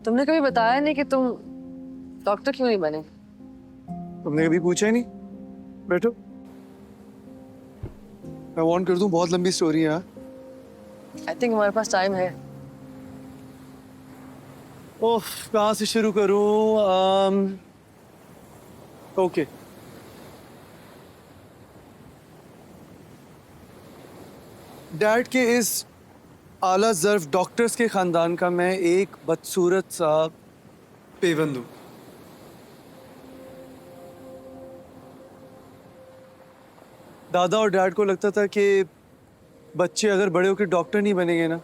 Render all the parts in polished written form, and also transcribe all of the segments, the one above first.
तुमने कभी बताया नहीं कि तुम डॉक्टर क्यों नहीं बने? तुमने कभी पूछा ही नहीं। बैठो, मैं वार्न कर दूं, बहुत लंबी स्टोरी है। हाँ? आई थिंक हमारे पास टाइम है। ओह, कहाँ से शुरू करूं? ओके। डैड के इस आला ज़र्फ डॉक्टर्स के खानदान का मैं एक बदसूरत सा पेवंद हूं। दादा और डैड को लगता था कि बच्चे अगर बड़े होकर डॉक्टर नहीं बनेंगे ना,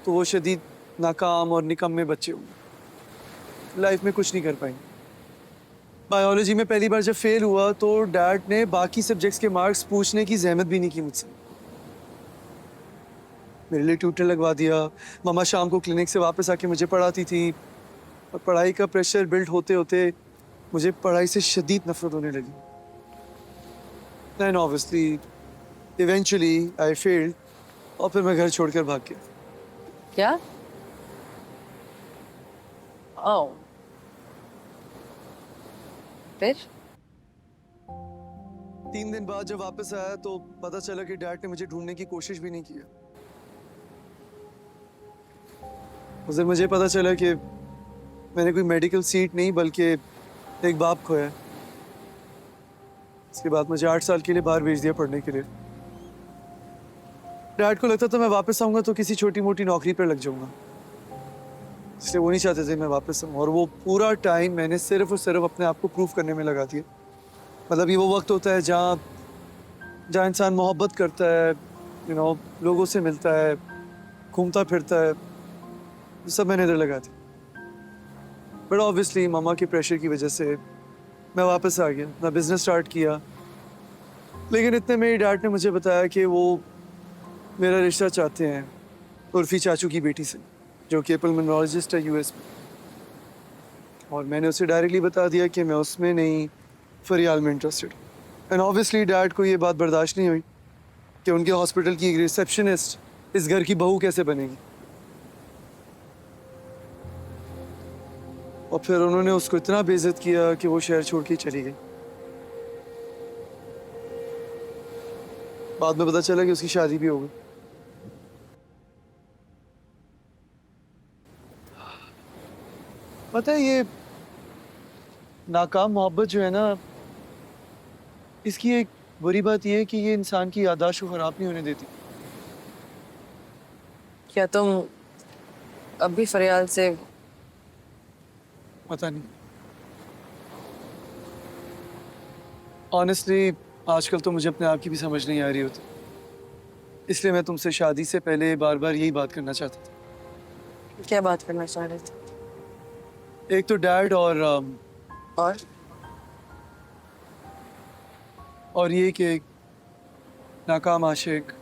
तो वो शदीद नाकाम और निकम्मे बच्चे होंगे, लाइफ में कुछ नहीं कर पाएंगे। बायोलॉजी में पहली बार जब फेल हुआ तो डैड ने बाकी सब्जेक्ट्स के मार्क्स पूछने की जहमत भी नहीं की मुझसे। मेरे लिए ट्यूटर लगवा दिया। मम्मा शाम को क्लिनिक से वापस आके मुझे पढ़ाती थी, और पढ़ाई का प्रेशर बिल्ड होते होते मुझे पढ़ाई से शदीद नफरत होने लगी। And obviously eventually I failed, और फिर मैं घर छोड़कर भाग गया। क्या? ओह, फिर? 3 दिन बाद जब वापस आया तो पता चला कि डैड ने मुझे ढूंढने की कोशिश भी नहीं किया। उस दिन मुझे पता चला कि मैंने कोई मेडिकल सीट नहीं बल्कि एक बाप खोया है। इसके बाद मुझे 8 साल के लिए बाहर भेज दिया पढ़ने के लिए। डैड को लगता था मैं वापस आऊंगा तो किसी छोटी मोटी नौकरी पर लग जाऊंगा, इसलिए वो नहीं चाहते थे मैं वापस आऊँ। और वो पूरा टाइम मैंने सिर्फ और सिर्फ अपने आप को प्रूव करने में लगा दिया। मतलब ये वो वक्त होता है जहाँ जहाँ इंसान मोहब्बत करता है, लोगों से मिलता है, घूमता फिरता है, सब मैंने इधर लगा दिया। बट ऑब्वियसली मामा के प्रेशर की वजह से मैं वापस आ गया, अपना बिजनेस स्टार्ट किया। लेकिन इतने में ही डैड ने मुझे बताया कि वो मेरा रिश्ता चाहते हैं उर्फी चाचू की बेटी से, जो कि पल्मोनोलॉजिस्ट है यूएस में। और मैंने उसे डायरेक्टली बता दिया कि मैं उसमें नहीं, फरियाल में इंटरेस्टेड। एंड ऑब्वियसली डैड को ये बात बर्दाश्त नहीं हुई कि उनके हॉस्पिटल की एक रिसेप्शनिस्ट इस घर की बहू कैसे बनेगी। और फिर उन्होंने उसको इतना बेइज्जत किया कि वो शहर छोड़ के चली गई। बाद में पता चला कि उसकी शादी भी हो गई। पता है, ये नाकाम मोहब्बत जो है ना, इसकी एक बुरी बात यह है कि ये इंसान की याददाश्त को खराब नहीं होने देती। क्या तुम अब भी फरियाल से? पता नहीं, ऑनेस्टली आजकल तो मुझे अपने आप की भी समझ नहीं आ रही होती। इसलिए मैं तुमसे शादी से पहले बार बार यही बात करना चाहता था। क्या बात करना चाह रहे थे? एक तो डैड और और ये कि एक नाकाम आशिक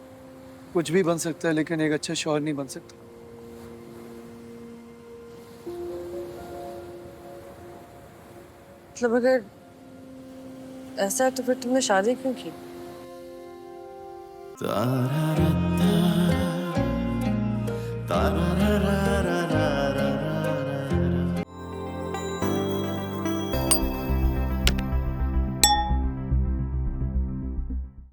कुछ भी बन सकता है लेकिन एक अच्छा शौहर नहीं बन सकता। मतलब अगर ऐसा है तो फिर तुमने शादी क्यों की? तारा